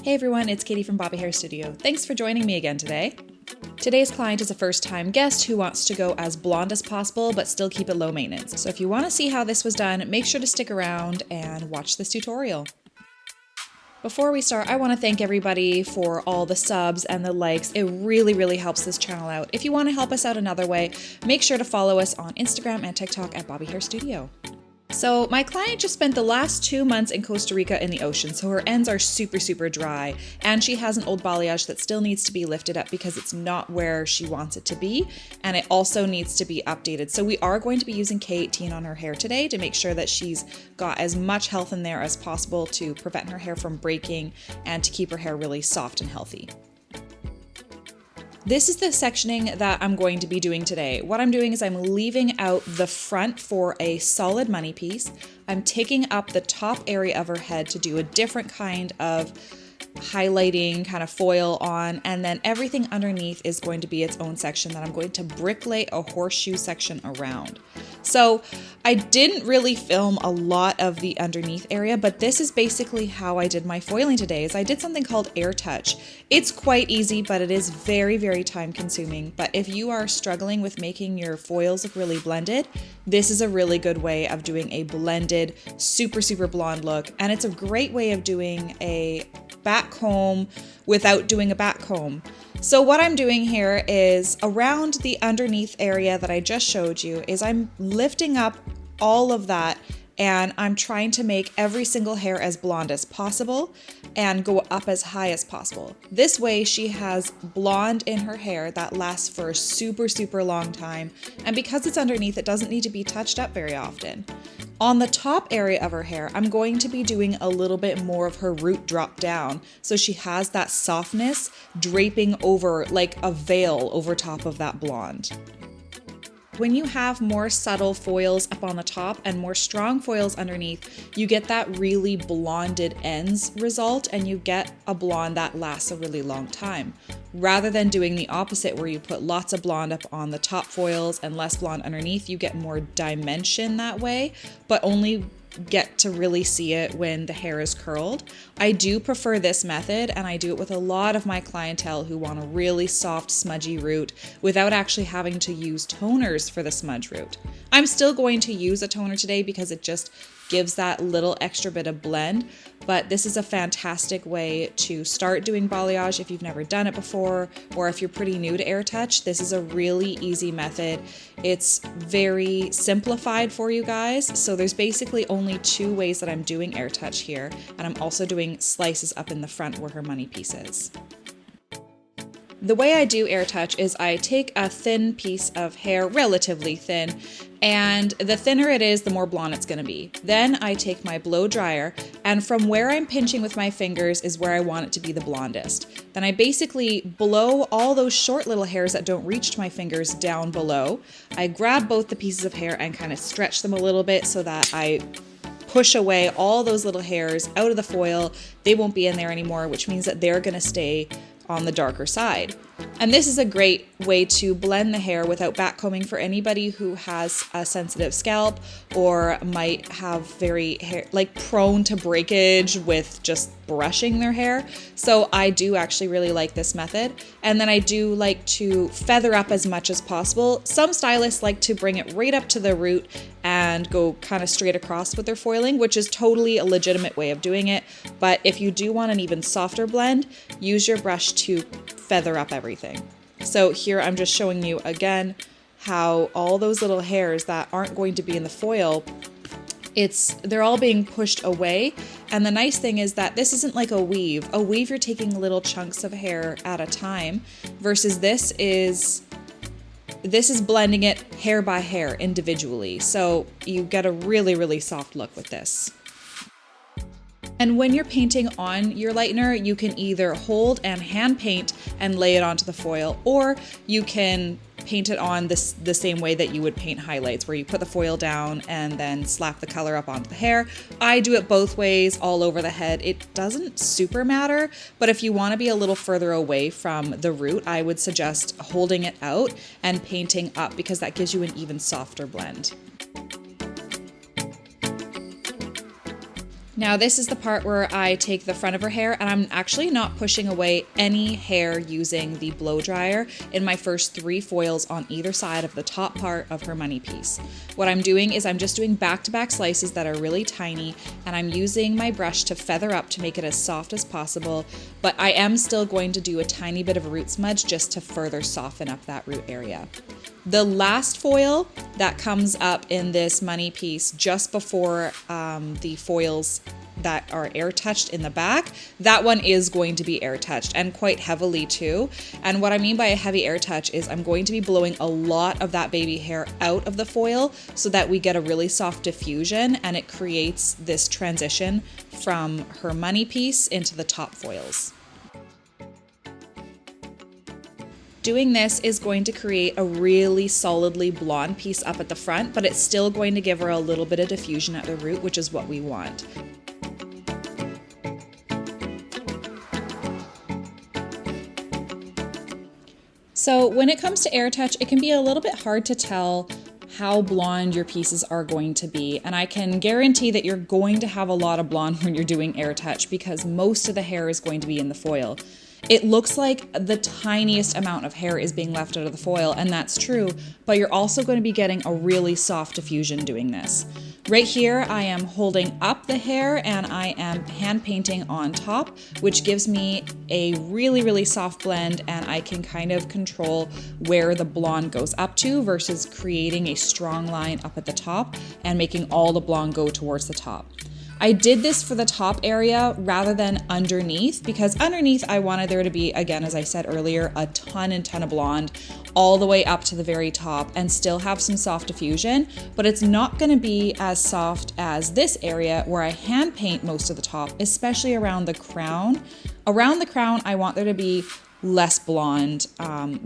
Hey everyone, it's Katie from Bobby Hair Studio. Thanks for joining me again today. Today's client is a first-time guest who wants to go as blonde as possible but still keep it low maintenance. So if you want to see how this was done, make sure to stick around and watch this tutorial. Before we start, I want to thank everybody for all the subs and the likes. It really helps this channel out. If you want to help us out another way, make sure to follow us on Instagram and TikTok at Bobby Hair Studio. So my client just spent the last 2 months in Costa Rica in the ocean, so her ends are super dry, and she has an old balayage that still needs to be lifted up because it's not where she wants it to be, and it also needs to be updated. So we are going to be using K18 on her hair today to make sure that she's got as much health in there as possible to prevent her hair from breaking and to keep her hair really soft and healthy. This is the sectioning that I'm going to be doing today. What I'm doing is I'm leaving out the front for a solid money piece. I'm taking up the top area of her head to do a different kind of highlighting kind of foil on, and then everything underneath is going to be its own section that I'm going to bricklay a horseshoe section around. So I didn't really film a lot of the underneath area, but this is basically how I did my foiling today. Is I did something called airtouch. It's quite easy, but it is very time consuming. But if you are struggling with making your foils look really blended, this is a really good way of doing a blended, super blonde look. And it's a great way of doing a back comb without doing a back comb. So what I'm doing here is around the underneath area that I just showed you is I'm lifting up all of that, and I'm trying to make every single hair as blonde as possible and go up as high as possible. This way she has blonde in her hair that lasts for a super long time, and because it's underneath, it doesn't need to be touched up very often. On the top area of her hair, I'm going to be doing a little bit more of her root drop down, so she has that softness draping over like a veil over top of that blonde. When you have more subtle foils up on the top and more strong foils underneath, you get that really blonded ends result, and you get a blonde that lasts a really long time. Rather than doing the opposite where you put lots of blonde up on the top foils and less blonde underneath, you get more dimension that way, but only get to really see it when the hair is curled. I do prefer this method, and I do it with a lot of my clientele who want a really soft smudgy root without actually having to use toners for the smudge root. I'm still going to use a toner today because it just gives that little extra bit of blend, but this is a fantastic way to start doing balayage if you've never done it before, or if you're pretty new to airtouch. This is a really easy method. It's very simplified for you guys. So there's basically only 2 ways that I'm doing airtouch here, and I'm also doing slices up in the front where her money piece is. The way I do airtouch is I take a thin piece of hair, relatively thin, and the thinner it is, the more blonde it's going to be. Then I take my blow dryer, and from where I'm pinching with my fingers is where I want it to be the blondest. Then I basically blow all those short little hairs that don't reach to my fingers down below. I grab both the pieces of hair and kind of stretch them a little bit so that I push away all those little hairs out of the foil. They won't be in there anymore, which means that they're going to stay on the darker side. And this is a great way to blend the hair without backcombing for anybody who has a sensitive scalp or might have very hair, like prone to breakage with just brushing their hair. So I do actually really like this method. And then I do like to feather up as much as possible. Some stylists like to bring it right up to the root and go kind of straight across with their foiling, which is totally a legitimate way of doing it. But if you do want an even softer blend, use your brush to feather up everything. So here I'm just showing you again how all those little hairs that aren't going to be in the foil, they're all being pushed away. And the nice thing is that this isn't like a weave. A weave, you're taking little chunks of hair at a time, versus this is blending it hair by hair individually. So you get a really soft look with this. And when you're painting on your lightener, you can either hold and hand paint and lay it onto the foil, or you can paint it on the same way that you would paint highlights, where you put the foil down and then slap the color up onto the hair. I do it both ways, all over the head. It doesn't super matter, but if you want to be a little further away from the root, I would suggest holding it out and painting up, because that gives you an even softer blend. Now this is the part where I take the front of her hair and I'm actually not pushing away any hair using the blow dryer in my first 3 foils on either side of the top part of her money piece. What I'm doing is I'm just doing back-to-back slices that are really tiny, and I'm using my brush to feather up to make it as soft as possible, but I am still going to do a tiny bit of a root smudge just to further soften up that root area. The last foil that comes up in this money piece just before the foils that are air touched in the back, that one is going to air touched, and quite heavily too. And what I mean by a heavy air touch is I'm going to be blowing a lot of that baby hair out of the foil so that we get a really soft diffusion, and it creates this transition from her money piece into the top foils. Doing this is going to create a really solidly blonde piece up at the front, but it's still going to give her a little bit of diffusion at the root, which is what we want. So when it comes to air touch, it can be a little bit hard to tell how blonde your pieces are going to be. And I can guarantee that you're going to have a lot of blonde when you're doing air touch because most of the hair is going to be in the foil. It looks like the tiniest amount of hair is being left out of the foil, and that's true, but you're also going to be getting a really soft diffusion doing this. Right here, I am holding up the hair and I am hand painting on top, which gives me a really, really soft blend, and I can kind of control where the blonde goes up to versus creating a strong line up at the top and making all the blonde go towards the top. I did this for the top area rather than underneath because underneath I wanted there to be, again, as I said earlier, a ton of blonde all the way up to the very top and still have some soft diffusion, but it's not going to be as soft as this area where I hand paint most of the top, especially around the crown. Around the crown, I want there to be less blonde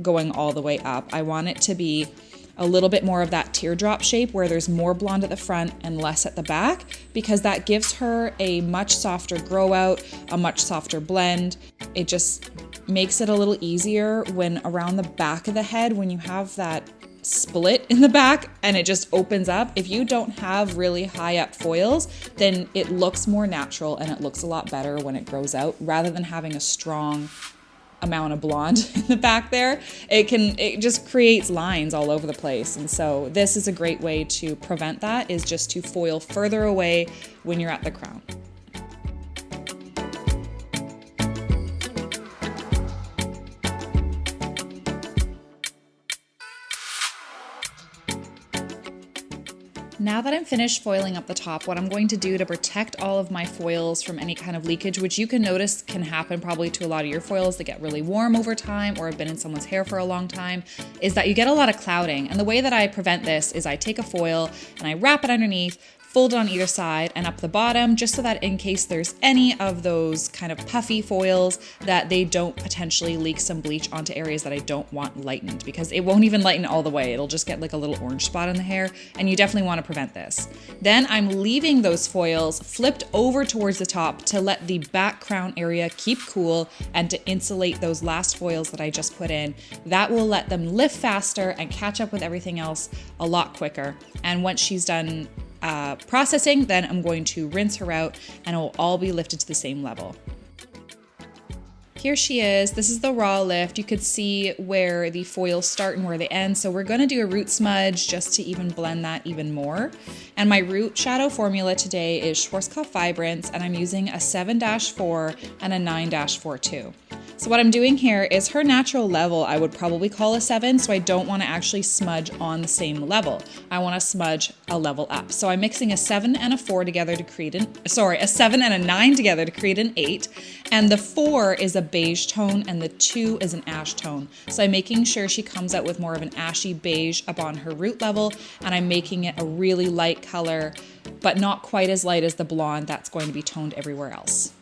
going all the way up. I want it to be a little bit more of that teardrop shape where there's more blonde at the front and less at the back, because that gives her a much softer grow out, a much softer blend. It just makes it a little easier when around the back of the head, when you have that split in the back and it just opens up. If you don't have really high up foils, then it looks more natural and it looks a lot better when it grows out rather than having a strong amount of blonde in the back there. It just creates lines all over the place. And so this is a great way to prevent that, is just to foil further away when you're at the crown. Now that I'm finished foiling up the top, what I'm going to do to protect all of my foils from any kind of leakage, which you can notice can happen probably to a lot of your foils that get really warm over time or have been in someone's hair for a long time, is that you get a lot of clouding. And the way that I prevent this is I take a foil and I wrap it underneath, fold it on either side and up the bottom, just so that in case there's any of those kind of puffy foils, that they don't potentially leak some bleach onto areas that I don't want lightened, because it won't even lighten all the way. It'll just get like a little orange spot in the hair, and you definitely want to prevent this. Then I'm leaving those foils flipped over towards the top to let the back crown area keep cool and to insulate those last foils that I just put in. That will let them lift faster and catch up with everything else a lot quicker. And once she's done processing, then I'm going to rinse her out and it will all be lifted to the same level. Here she is. This is the raw lift. You could see where the foils start and where they end. So we're going to do a root smudge just to even blend that even more. And my root shadow formula today is Schwarzkopf Vibrance, and I'm using a 7-4 and a 9-42. So what I'm doing here is her natural level I would probably call a 7, so I don't want to actually smudge on the same level. I want to smudge a level up. So I'm mixing a 7 and a 4 together to create a 7 and a 9 together to create an 8. And the 4 is a beige tone and the 2 is an ash tone. So I'm making sure she comes out with more of an ashy beige up on her root level, and I'm making it a really light color, but not quite as light as the blonde that's going to be toned everywhere else.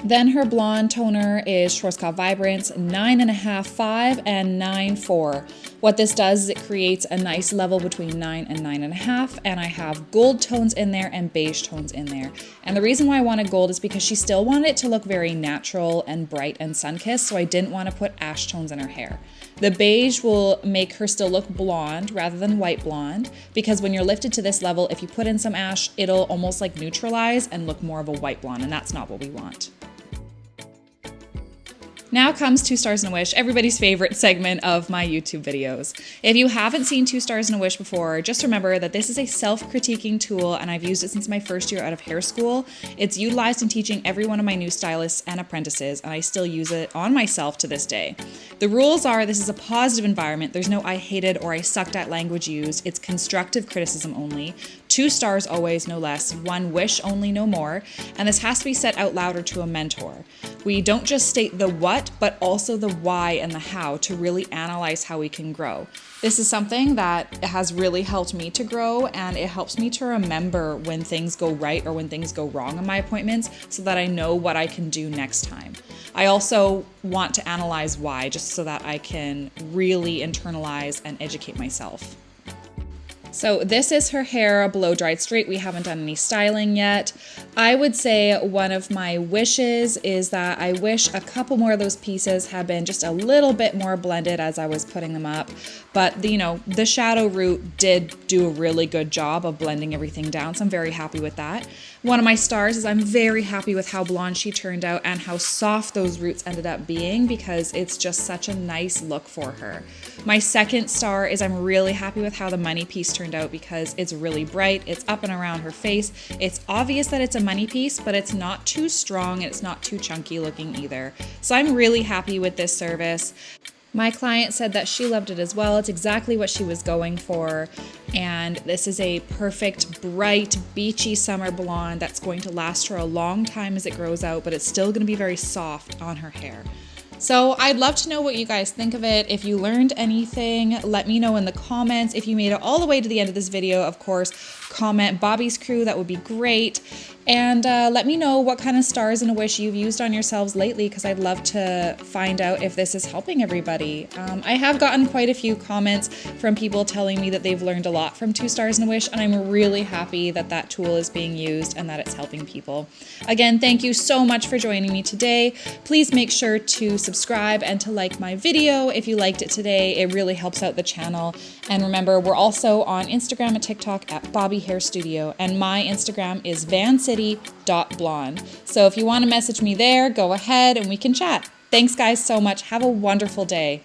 Then her blonde toner is Schwarzkopf Vibrance 9.5, 5, and 9.4. What this does is it creates a nice level between 9 and 9.5, and I have gold tones in there and beige tones in there. And the reason why I wanted gold is because she still wanted it to look very natural and bright and sun-kissed, so I didn't want to put ash tones in her hair. The beige will make her still look blonde rather than white blonde, because when you're lifted to this level, if you put in some ash, it'll almost like neutralize and look more of a white blonde, and that's not what we want. Now comes 2 Stars and a Wish, everybody's favorite segment of my YouTube videos. If you haven't seen 2 Stars and a Wish before, just remember that this is a self-critiquing tool, and I've used it since my first year out of hair school. It's utilized in teaching every one of my new stylists and apprentices, and I still use it on myself to this day. The rules are, this is a positive environment. There's no I hated or I sucked at language used. It's constructive criticism only. 2 stars always, no less. 1 wish only, no more. And this has to be said out loud or to a mentor. We don't just state the what, but also the why and the how to really analyze how we can grow. This is something that has really helped me to grow, and it helps me to remember when things go right or when things go wrong in my appointments so that I know what I can do next time. I also want to analyze why, just so that I can really internalize and educate myself. So this is her hair blow dried straight. We haven't done any styling yet. I would say one of my wishes is that I wish a couple more of those pieces had been just a little bit more blended as I was putting them up. But the shadow root did do a really good job of blending everything down, so I'm very happy with that. One of my stars is I'm very happy with how blonde she turned out and how soft those roots ended up being, because it's just such a nice look for her. My second star is I'm really happy with how the money piece turned out, because it's really bright, it's up and around her face. It's obvious that it's a money piece, but it's not too strong and it's not too chunky looking either. So I'm really happy with this service. My client said that she loved it as well. It's exactly what she was going for. And this is a perfect, bright, beachy summer blonde that's going to last her a long time as it grows out, but it's still going to be very soft on her hair. So I'd love to know what you guys think of it. If you learned anything, let me know in the comments. If you made it all the way to the end of this video, of course, comment Bobby's Crew, that would be great. And let me know what kind of stars and a wish you've used on yourselves lately, because I'd love to find out if this is helping everybody. I have gotten quite a few comments from people telling me that they've learned a lot from 2 Stars and a Wish, and I'm really happy that that tool is being used and that it's helping people. Again, thank you so much for joining me today. Please make sure to subscribe and to like my video if you liked it today. It really helps out the channel. And remember, we're also on Instagram and TikTok at Bobby Hair Studio, and my Instagram is vancity.blonde. So if you want to message me there, go ahead and we can chat. Thanks guys so much. Have a wonderful day.